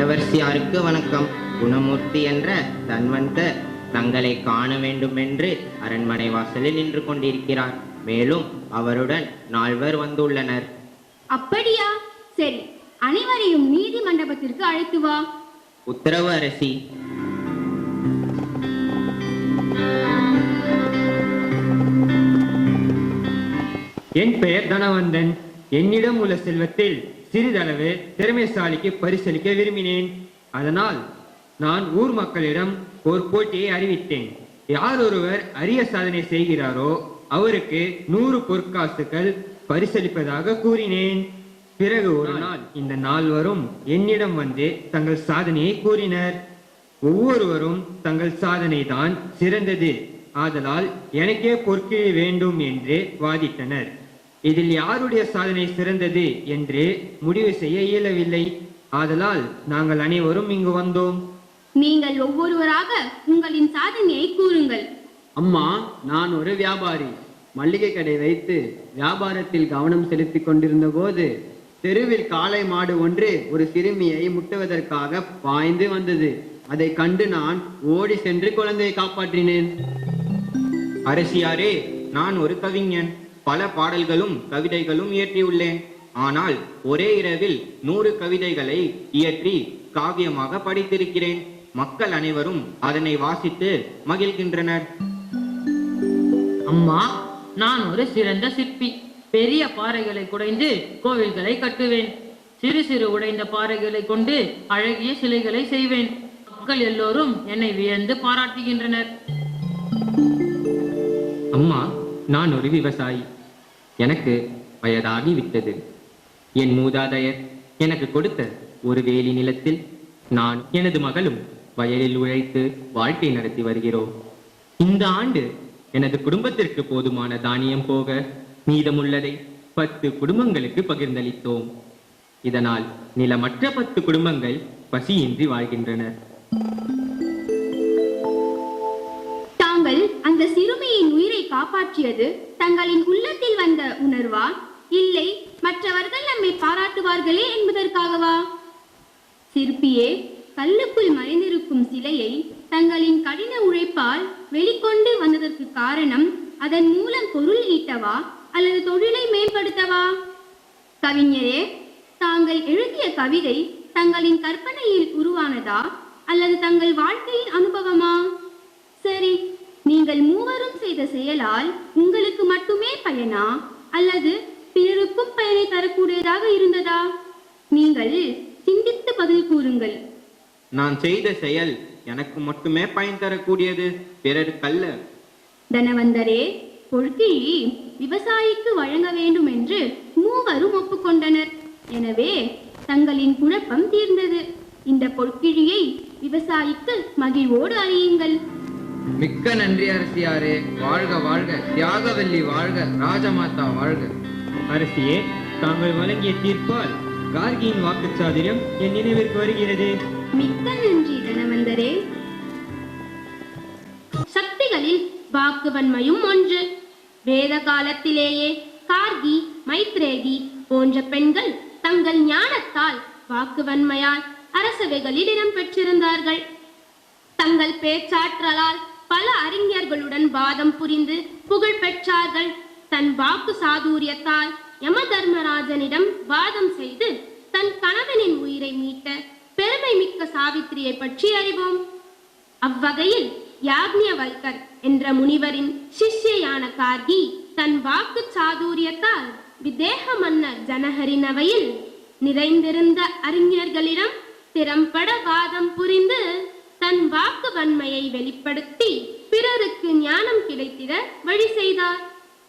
இளவரசியாருக்கு வணக்கம். குணமூர்த்தி என்ற தன்வந்தர் தங்களை காண வேண்டும் என்று அரண்மனை வாசலில் நின்று கொண்டிருக்கிறார். மேலும் அவருடன் 4 வந்துள்ளனர். அப்படியா? சரி, அனைவரையும் நீதி மண்டபத்திற்கு அழைத்து வா. உத்தரவு அரசி. என் பெயர் தனவந்தன். என்னிடம் உள்ள செல்வத்தில் சிறிதளவு திறமைசாலிக்கு பரிசளிக்க விரும்பினேன். அதனால் நான் ஊர் மக்களிடம் ஒரு போட்டியை அறிவித்தேன். யார் ஒருவர் அரிய சாதனை செய்கிறாரோ அவருக்கு 100 பொற்காசுகள் பரிசளிப்பதாக கூறினேன். பிறகு ஒரு நாள் இந்த 4 என்னிடம் வந்து தங்கள் சாதனையை கூறினர். ஒவ்வொருவரும் தங்கள் சாதனை தான் சிறந்தது, ஆதலால் எனக்கே பொற்கிழி வேண்டும் என்று வாதிட்டனர். இதில் யாருடைய சாதனை சிறந்தது என்று முடிவு செய்ய இயலவில்லை. ஆதலால் நாங்கள் அனைவரும் இங்கு வந்தோம். நீங்கள் ஒவ்வொருவராக உங்களின் சாதனையை கூறுங்கள். அம்மா, நான் ஒரு வியாபாரி. மல்லிகை கடை வைத்து வியாபாரத்தில் கவனம் செலுத்திக் கொண்டிருந்த போது தெருவில் காளை மாடு ஒன்று ஒரு சிறுமியை முட்டுவதற்காக பாய்ந்து வந்தது. அதை கண்டு நான் ஓடி சென்று குழந்தையை காப்பாற்றினேன். அரசியாரே, நான் ஒரு கவிஞன். பல பாடல்களும் கவிதைகளும் இயற்றியுள்ளேன். ஆனால் ஒரே இரவில் 100 கவிதைகளை இயற்றி காவியமாக படித்திருக்கிறேன். மக்கள் அனைவரும் அதனை வாசித்து மகிழ்கின்றனர். அம்மா, நான் ஒரு சிறந்த சிற்பி. பெரிய பாறைகளை குடைந்து கோவில்களை கட்டுவேன். சிறு சிறு உடைந்த பாறைகளை கொண்டு அழகிய சிலைகளை செய்வேன். மக்கள் எல்லோரும் என்னை வியந்து பாராட்டுகின்றனர். அம்மா, நான் ஒரு விவசாயி. எனக்கு வயதாகி விட்டது. என் மூதாதையர் எனக்கு கொடுத்த ஒரு வேலி நிலத்தில் நான் எனது மகளும் வயலில் உழைத்து வாழ்க்கை நடத்தி வருகிறோம். இந்த ஆண்டு எனது குடும்பத்திற்கு போதுமான தானியம் போக மீதமுள்ளதை 10 குடும்பங்களுக்கு பகிர்ந்தளித்தோம். இதனால் நிலமற்ற 10 குடும்பங்கள் பசியின்றி வாழ்கின்றனர். தாங்கள் அந்த சிறுமியின் உயிரை காப்பாற்றியது தங்களின் உள்ளத்தில் வந்த உணர்வா, இல்லை மற்றவர்கள் நம்மை பாராட்டுவார்களே என்பதற்காகவா? சிற்பியே, கல்லுக்குள் மறைந்திருக்கும் சிலையை தங்களின் கடின உழைப்பால் வெளிக்கொண்டு வந்ததற்கு காரணம் அதன் மூலம் பொருள் ஈட்டவா அல்லது தொழிலை மேம்படுத்தவா? கவிஞரே, தாங்கள் எழுதிய கவிதை தங்களின் கற்பனையில் உருவானதா அல்லது தங்கள் வாழ்க்கையின் அனுபவமா? சரி, நீங்கள் மூவரும் செய்த செயலால் உங்களுக்கு மட்டுமே பயனா அல்லது பிறருக்கும் பயனை தரக்கூடியதாக இருந்ததா? நீங்கள் சிந்தித்து பதில் கூறுங்கள். நான் செய்த செயல் எனக்கு மட்டுமே பயன் தரக்கூடியது, பிறருக்கல்ல. தனவந்தரே, பொற்கிழி விவசாயிக்கு வழங்க வேண்டும் என்று மூவரும் ஒப்புக்கொண்டனர். எனவே தங்களின் குழப்பம் தீர்ந்தது. இந்த பொற்கிழியை விவசாயிக்கு மகிழ்வோடு அழியுங்கள். மிக்க நன்றி அரசியாரே. வாழ்க வாழ்க, தியாகவல்லி வாழ்க, ராஜமாதா வாழ்க. அரசியே, தாங்கள் வழங்கிய தீர்ப்பால் கார்கியின் வாக்குச்சாதுரியம் என் நினைவிற்கு வருகிறது. மிக்க நன்றி தனவந்தரே. சக்திகளில் வாக்குவன்மையும் ஒன்று. வேத காலத்திலேயே கார்கி, மைத்ரேகி போன்ற பெண்கள் தங்கள் ஞானத்தால் வாக்குவன்மையால் அரசவைகளில் இடம் பெற்றிருந்தார்கள். தங்கள் பேச்சாற்றலால் பல அறிஞர்களுடன் வாதம் புரிந்து புகழ் பெற்றார்கள். தன் வாக்கு சாதுரியத்தால் யம தர்மராஜனிடம் வாதம் செய்து தன் கணவனின் உயிரை மீட்ட பெருமை மிக்க சாவித்திரியை பற்றி அறிவோம். அவ்வகையில் யாக்ஞவல்கர் என்ற முனிவரின் சிஷ்யையான கார்கி தன் வாக்கு சாதுரியத்தால் விதேக மன்னர் ஜனகரின் அவையில் நிறைந்திருந்த அறிஞர்களிடம் திறம்பட வாதம் புரிந்து தன் வாக்கு வன்மையை வெளிப்படுத்தி பிறருக்கு ஞானம் கிடைத்திட வழி செய்தார்.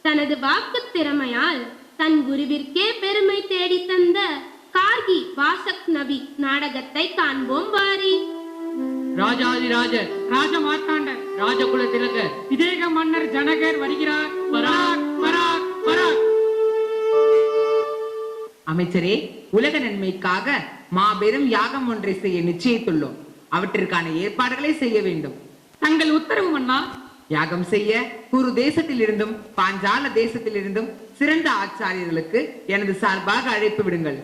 தனது வாக்கு திறமையால் தன் குருவிற்கே பெருமை தேடி தந்த கார்கி வாசக் நபி நாடகத்தை காண்போம் வாரி. ராஜாதிராஜர், ராஜமார்த்தாண்டர், ராஜகுல திலகர், விதேக மன்னர் ஜனகர் வருகிறார். பராக் பராக் பராக். அமைச்சரே, உலக நன்மைக்காக மாபெரும் யாகம் ஒன்றை செய்ய நிச்சயித்துள்ளோம். அவற்றிற்கான ஏற்பாடுகளை செய்ய வேண்டும். தங்கள் உத்தரவு மன்னா. யாகம் செய்ய குரு தேசத்திலிருந்தும் பாஞ்சால தேசத்திலிருந்தும் சிறந்த ஆச்சாரியர்களுக்கு எனது சார்பாக அழைப்பு விடுங்கள்.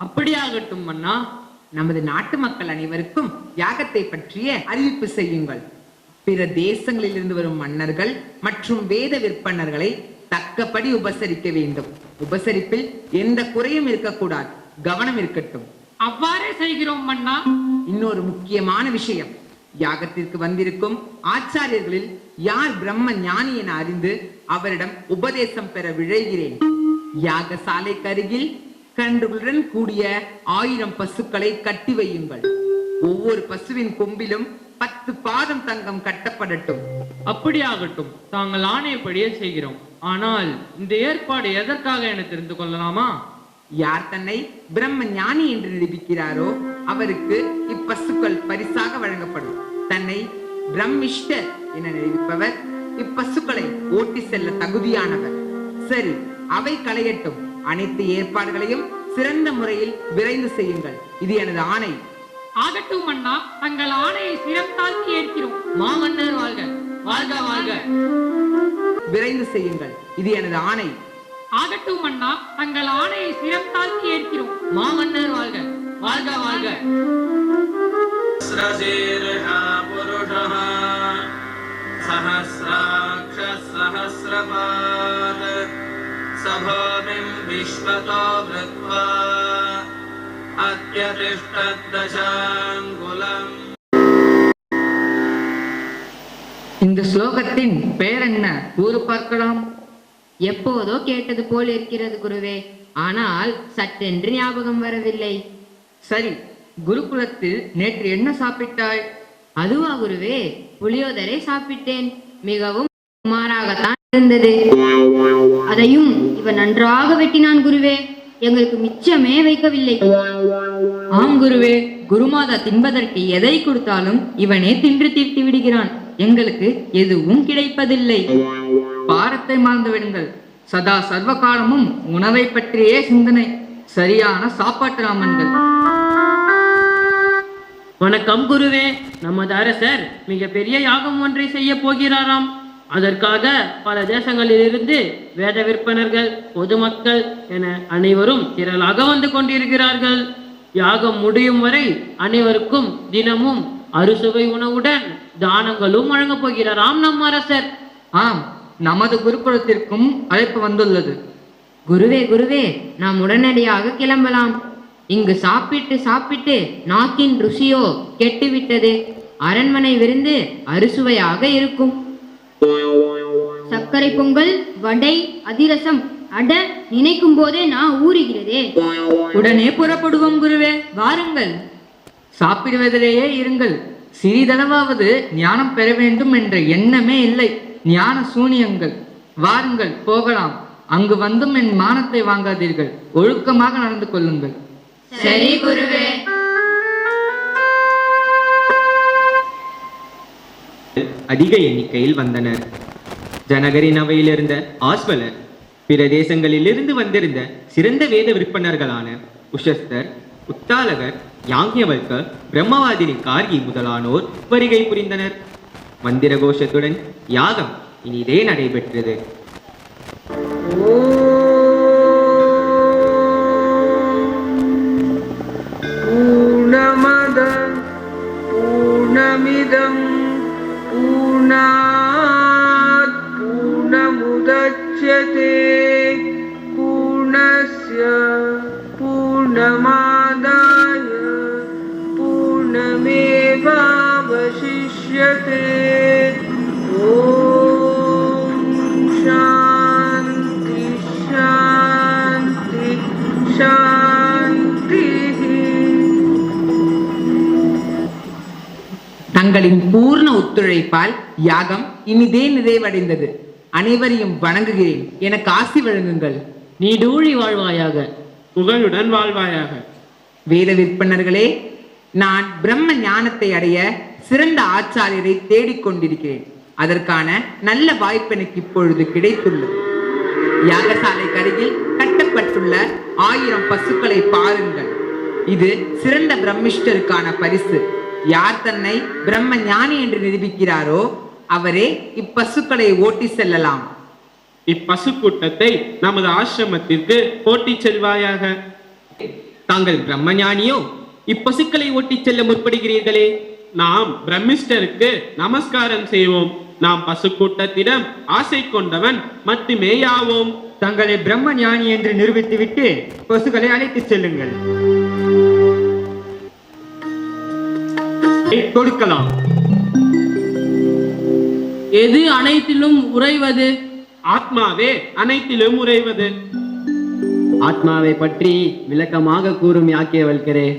அப்படியாகட்டும் மன்னா. நமது நாட்டு மக்கள் அனைவருக்கும் யாகத்தை பற்றிய அறிவிப்பு செய்யுங்கள். பிற தேசங்களில் இருந்து வரும் மன்னர்கள் மற்றும் வேத விற்பனர்களை தக்கபடி உபசரிக்க வேண்டும். உபசரிப்பில் எந்த குறையும் இருக்கக்கூடாது. கவனம் இருக்கட்டும். அவ்வாறே செய்கிறோம் மன்னா. இன்னொரு முக்கியமான விஷயம், யாகத்திற்கு வந்திருக்கும் ஆச்சாரியர்களில் யார் பிரம்ம ஞானி என அறிந்து அவரிடம் உபதேசம் பெற விழைகிறேன். யாகசாலைக்கு அருகில் கன்றுகளுடன் கூடிய 1000 பசுக்களை கட்டி வையுங்கள். ஒவ்வொரு பசுவின் கொம்பிலும் 10 பாதம் தங்கம் கட்டப்படட்டும். அப்படியாகட்டும், தாங்கள் ஆணையப்படியே செய்கிறோம். ஆனால் இந்த ஏற்பாடு எதற்காக என தெரிந்து கொள்ளலாமா? யார் தன்னை பிரம்ம ஞானி என்று நிரூபிக்கிறாரோ அவருக்கு இப்பசுக்கள் பரிசாக வழங்கப்படும். தன்னை பிரம்மிஷ்டர் என நிரூபிப்பவர் இப்பசுக்களை ஓட்டி செல்ல தகுதியானவர். சரி, அவை களையட்டும். அனைத்து ஏற்பாடுகளையும் சிறந்த முறையில் விரைந்து செய்யுங்கள். இது எனது ஆணை. ஆகட்டும் மன்னா, தங்கள் ஆணையை சிரம் தாழ்த்தி ஏற்கிறோம். மாமன்னர் வாழ்க! வாழ்க வாழ்க! விரைந்து செய்யுங்கள். இது எனது ஆணை. ஆகட்டும் மன்னா, தங்கள் ஆணையை சிரம் தாழ்த்தி ஏற்கிறோம். மாமன்னர் வாழ்க! வாழ்க வாழ்க! சபாமிம் விஸ்வதோ வ்ருத்வா அத்யதிஷ்டதசாங்குலம். இந்த ஸ்லோகத்தின் பெயர் என்ன? கூறு பார்க்கலாம். எப்போதோ கேட்டது போல் இருக்கிறது குருவே, ஆனால் சட்டென்று ஞாபகம் வரவில்லை. சரி, குருகுலத்தில் நேற்று என்ன சாப்பிட்டாய்? அதுவா குருவே? புளியோதரை சாப்பிட்டேன். மிகவும் சுமாராகத்தான் இருந்தது. அதையும் இவன் நன்றாக வெட்டினான் குருவே. எங்களுக்கு மிச்சமே வைக்கவில்லை. ஆம் குருவே, குருமாதா தின்பதற்கு எதை கொடுத்தாலும் இவனே தின்று தீர்த்து விடுகிறான். எங்களுக்கு எதுவும் கிடைப்பதில்லை. பாரத்தை மறந்து விடுங்கள். சதா சர்வ காலமும் உணவை பற்றியே சிந்தனை. சரியான சாப்பாட்டு ராமன்கள். வணக்கம் குருவே. நமது அரசர் மிக பெரிய யாகம் ஒன்றை செய்ய போகிறாராம். அதற்காக பல தேசங்களிலிருந்து வேத விற்பனர்கள், பொதுமக்கள் என அனைவரும் திரளாக வந்து கொண்டிருக்கிறார்கள். யாகம் முடியும் வரை அனைவருக்கும் தினமும் அறுசுவை உணவுடன் தானங்களும் வழங்கப் போகிறாராம் நம் அரசர். ஆம், நமது குருகுலத்திற்கும் அழைப்பு வந்துள்ளது. குருவே குருவே, நாம் உடனடியாக கிளம்பலாம். இங்கு சாப்பிட்டு சாப்பிட்டு நாக்கின் ருசியோ கெட்டுவிட்டது. அரண்மனை விருந்து அறுசுவையாக இருக்கும். சர்க்கரை பொங்கல், வடை, அதிரசம், அட நினைக்கும் போதே நான் ஊறுகிறதே. உடனே புறப்படுவோம் குருவே, வாருங்கள். சாப்பிடுவதிலேயே இருங்கள். சிறிதளவாவது ஞானம் பெற வேண்டும் என்ற எண்ணமே இல்லை. ஞான சூனியங்கள். வாருங்கள், போகலாம். அங்கு வந்தும் என் மானத்தை வாங்காதீர்கள். ஒழுக்கமாக நடந்து கொள்ளுங்கள். சரி குருவே. அதிக எண்ணிக்கையில் வந்தனர். ஜனகரின் அவையில் இருந்த ஆஸ்வலர், பிற தேசங்களிலிருந்து வந்திருந்த சிறந்த வேத விற்பனர்களான உஷஸ்தர், உத்தாலகர், யாக்ஞவல்கர், பிரம்மவாதினி கார்கி முதலானோர் வருகை புரிந்தனர். மந்திர கோஷத்துடன் யாகம் இனிதே நடைபெற்றது. பூர்ணமத பூர்ணமிதம் பூர்ணாத் பூர்ணமுதச்யதே பூர்ணஸ்ய பூர்ணமாதாய பூர்ணமேவாவசிஷ்யதே. ஓம் சாந்தி சாந்தி சாந்தி. தங்களின் பூர்ண ஒத்துழைப்பால் யாகம் இனிதே நிறைவடைந்தது. அனைவரையும் வணங்குகிறேன். எனக்கு ஆசி வழங்குங்கள். நீடூழி வாழ்வாயாக, புகழுடன் வாழ்வாயாக. வேத விற்பனர்களே, நான் பிரம்ம ஞானத்தை அடைய சிறந்த ஆச்சாரியரை தேடிக்கொண்டிருக்கிறேன். அதற்கான நல்ல வாய்ப்பு எனக்கு இப்பொழுது கிடைத்துள்ளது. யாகசாலைக்கு அருகில் கட்டப்பட்டுள்ள 1000 பசுக்களை பாருங்கள். இது சிறந்த பிரம்மிஷ்டருக்கான பரிசு. யார் தன்னை பிரம்ம ஞானி என்று நிரூபிக்கிறாரோ அவரே இப்பசுக்களை ஓட்டி செல்லலாம். இப்பசு கூட்டத்தை நமது ஆசிரமத்திற்கு ஓட்டி செல்வாயாக. தாங்கள் பிரம்மஞானியோ? இப்பசுக்களை ஓட்டிச் செல்ல முற்படுகிறீர்களே? நாம் பிரம்மிஷ்டருக்கு நமஸ்காரம் செய்வோம். நாம் பசுக்கூட்டத்திடம் ஆசை கொண்டவன் மட்டுமேயாவோம். தங்களை பிரம்ம ஞானி என்று நிரூபித்துவிட்டு பசுக்களை அழைத்துச் செல்லுங்கள். கொடுக்கலாம். எது அனைத்திலும் உறைவது? ஆத்மாவே அனைத்திலும் உறைவது. ஆத்மாவை பற்றி விளக்கமாக கூறும் யாக்கியவல்கரே.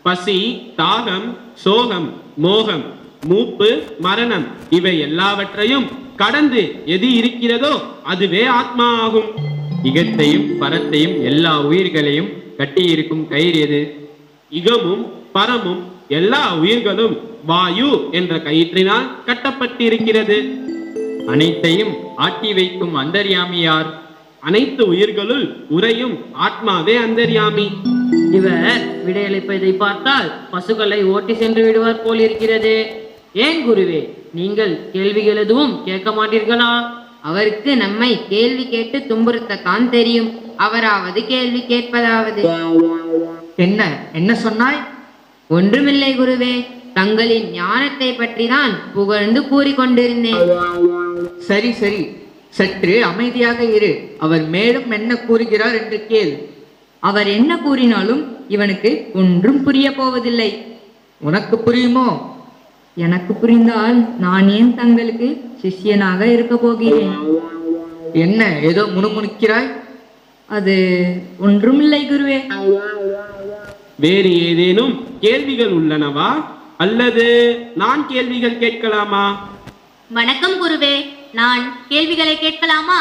பசி, தாகம், சோகம், மோகம், மூப்பு, மரணம் இவை எல்லாவற்றையும் கடந்து எது இருக்கிறதோ அதுவே ஆத்மா ஆகும். இகத்தையும் பரத்தையும் எல்லா உயிர்களையும் கட்டியிருக்கும் கயிறு எது? இகமும் பரமும் எல்லா உயிர்களும் வாயு என்ற கயிற்றினால் கட்டப்பட்டிருக்கிறது. அனைத்தையும் ஆட்டி வைக்கும் அந்தர்யாமி யார்? அனைத்து உயிர்களுள் உறையும் ஆத்மாவே அந்தர்யாமி. இவர் விடையளிப்பதை பார்த்தால் பசுக்களை ஓட்டி சென்று விடுவார் போல் இருக்கிறது. ஏன் குருவே, நீங்கள் கேள்விகள் எதுவும் கேட்க மாட்டீர்களா? அவருக்கு நம்மை கேள்வி கேட்டு துன்புறுத்தத்தான் தெரியும். அவராவது கேள்வி கேட்பதாவது. என்ன சொன்னாய்? ஒன்றுமில்லை குருவே, தங்களின் ஞானத்தை பற்றி தான் புகழ்ந்து கூறிக்கொண்டிருந்தேன். சரி சரி, சற்று அமைதியாக இரு. அவர் மேலும் என்ன கூறுகிறார் என்று கேள். அவர் என்ன கூறினாலும் இவனுக்கு ஒன்றும் புரிய போவதில்லை. உனக்கு புரியுமோ? எனக்கு புரிந்தால் நான் ஏன் தங்களுக்கு சிஷ்யனாக இருக்க போகிறேன். என்ன ஏதோ முணுமுணுக்கிறாய்? அது ஒன்றுமில்லை குருவே. வேறு ஏதேனும் கேள்விகள் உள்ளனவா? அல்லது நான் கேள்விகள் கேட்கலாமா? வணக்கம் குருவே, நான் கேள்விகளை கேட்கலாமா?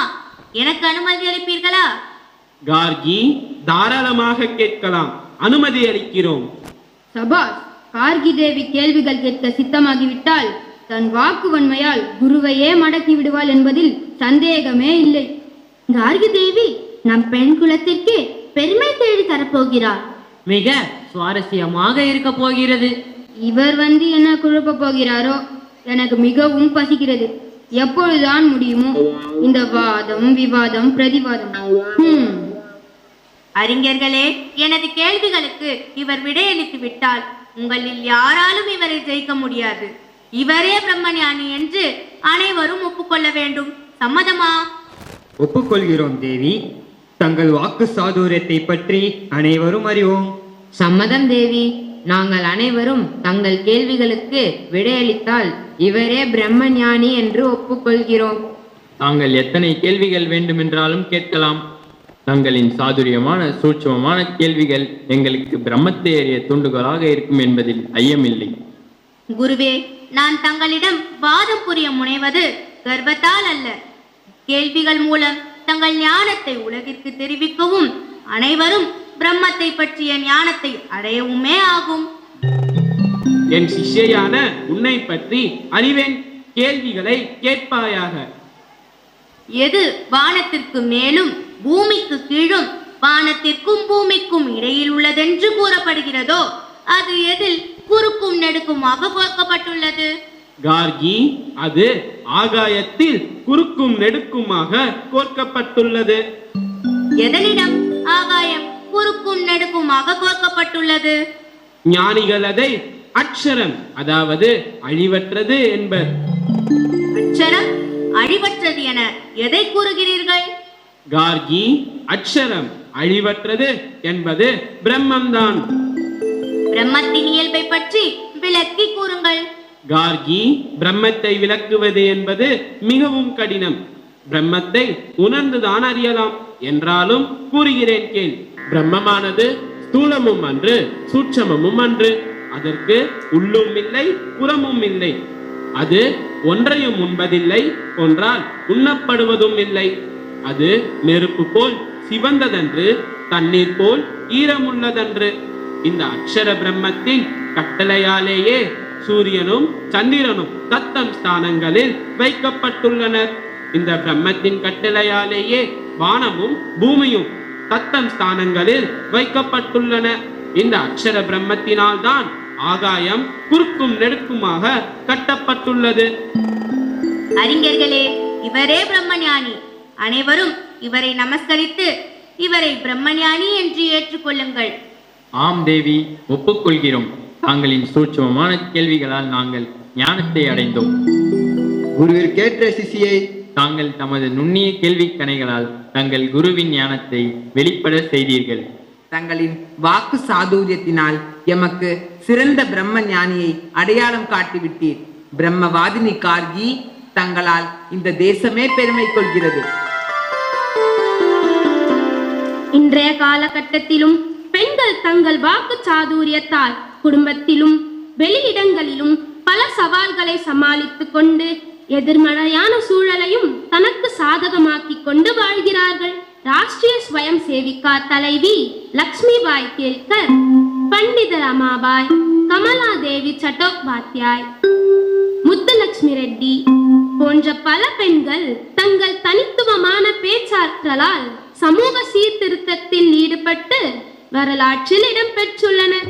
எனக்கு அனுமதி அளிப்பீர்களா? கார்கி, தாராளமாக கேட்கலாம். அனுமதி அளிக்கிறோம். சபாஸ், கார்கி தேவி கேள்விகள் கேட்க சித்தமாகிவிட்டால் தன் வாக்கு வன்மையால் குருவையே மடக்கி விடுவாள் என்பதில் சந்தேகமே இல்லை. கார்கி தேவி நம் பெண் குலத்திற்கு பெருமை தேடி தரப்போகிறார். மிக சுவாரஸ்யமாக இருக்க போகிறது. இவர் வந்து என்ன குழப்ப போகிறாரோ? எனக்கு மிகவும் பசிக்கிறது. எப்பொழுதுதான் முடியுமோ இந்த வாதம் விவாதம் பிரதிவாதம்? அறிஞர்களே, எனது கேள்விகளுக்கு இவர் விடையளித்து விட்டால் உங்களில் யாராலும் இவரை ஜெயிக்க முடியாது. இவரே பிரம்மஞானி என்று அனைவரும் ஒப்புக்கொள்ள வேண்டும். சம்மதமா? ஒப்புக்கொள்கிறோம் தேவி. தங்கள் வாக்கு சாதுரியத்தை பற்றி அனைவரும் அறிவோம். சம்மதம் தேவி. நாங்கள் அனைவரும் தங்கள் கேள்விகளுக்கு விடையளித்தால் இவரே பிரம்ம ஞானி என்று ஒப்புக்கொள்கிறோம். தாங்கள் எத்தனை கேள்விகள் வேண்டுமென்றாலும் கேட்கலாம். தங்களின் சாதுரியமான சூட்சமமான கேள்விகள் எங்களுக்கு பிரம்மத்தை அறிய தூண்டுகோலாக இருக்கும் என்பதில் ஐயமில்லை. குருவே, நான் தங்களிடம் வாதம் புரிய முனைவது கர்வத்தால் அல்ல. கேள்விகள் மூலம் தங்கள் ஞானத்தை உலகிற்கு தெரிவிக்கவும் அனைவரும் பிரம்மத்தை பற்றிய ஞானத்தை அடையவுமே ஆகும். என் சிஷ்யையான உன்னை பற்றி அறிவேன். கேள்விகளை கேட்பாயாக. எது வானத்திற்கு மேலும் பூமிக்கு கீழும் வானத்திற்கும் பூமிக்கும் இடையில் உள்ளதென்று கூறப்படுகிறதோ அது எதில் குறுக்கும் நெடுக்குமாக கோர்க்கப்பட்டுள்ளது? கார்கி, அது ஆகாயத்தில் குறுக்கும் நெடுக்குமாக கோர்க்கப்பட்டுள்ளது. எதனிடம் ஆகாயம் குறுக்கும் நெடுக்குமாக கோர்க்கப்பட்டுள்ளது? ஞானிகள் அதை அக்ஷரம், அதாவது அழிவற்றது என்பர். அக்ஷரம் அழிவற்றது என எதை கூறுகிறீர்கள்? கார்கி, அக்ஷரம் அழிவற்றது என்பது பிரம்மம்தான். பிரம்மத்தின் இயல்பை பற்றி விளக்கி கூறுங்கள். கார்கி, பிரம்மத்தை விளக்குவது என்பது மிகவும் கடினம். பிரம்மத்தை உணர்ந்துதான் அறியலாம். என்றாலும் கூறுகிறேன் கேள். பிரம்மமானது ஸ்தூலமும் அன்று, சூட்சமமும் அன்று. அதற்கு உள்ளும் இல்லை, புறமும் இல்லை. அது ஒன்றையும் உண்பதில்லை, ஒன்றால் உண்ணப்படுவதும் இல்லை. அது நெருப்பு போல் சிவந்ததன்று, தண்ணீர் போல் ஈரமுள்ளதன்று. இந்த அக்ஷர பிரம்மத்தின் கட்டளையாலேயே சூரியனும் சந்திரனும் தத்தம் ஸ்தானங்களில் வைக்கப்பட்டுள்ளனர். இந்த பிரம்மத்தின் கட்டளையாலேயே வானமும் பூமியும் தத்தம் ஸ்தானங்களில் வைக்கப்பட்டுள்ளன. இந்த அக்ஷர பிரம்மத்தினால் தான் ஆகாயம் குறுக்கும் நெடுக்குமாக கட்டப்பட்டுள்ளது. அறிஞர்களே, இவரே பிரம்மஞானி. அனைவரும் இவரை நமஸ்கரித்து இவரை பிரம்மஞானி என்று ஏற்றுக்கொள்ளுங்கள். ஆம் தேவி, ஒப்புக்கொள்கிறோம். தாங்களின் சூட்சமமான கேள்விகளால் நாங்கள் ஞானத்தை அடைந்தோம். குருவிற்கேற்ற சிசியை தாங்கள் தமது நுண்ணிய கேள்வி கணைகளால் தங்கள் குருவின் ஞானத்தை வெளிப்பட செய்தீர்கள். தங்களின் வாக்கு சாதுரியத்தினால் எமக்கு சிறந்த பிரம்ம ஞானியை அடையாளம் காட்டிவிட்டீர். பிரம்மவாதினி கார்கி, தங்களால் இந்த தேசமே பெருமை கொள்கிறது. இன்றைய காலகட்டத்திலும் பெண்கள் தங்கள் வாக்கு சாதுரியத்தால் குடும்பத்திலும் வெளியிடங்களிலும் பல சவால்களை சமாளித்துக் கொண்டு எதிர்மறையான சூழலையும் தனக்கு சாதகமாக்கிக் கொண்டு வாழ்கிறார்கள். ராஷ்டிரிய ஸ்வயம் சேவிகா தலைவி லக்ஷ்மிபாய் கேல்கர், பண்டித ரமாபாய், கமலா தேவி சட்டோபாத்யாய், முத்துலட்சுமி ரெட்டி போன்ற பல பெண்கள் தங்கள் தனித்துவமான பேச்சாற்றலால் சமூக சீர்திருத்தத்தில் ஈடுபட்டு வரலாற்றில் இடம்பெற்றுள்ளனர்.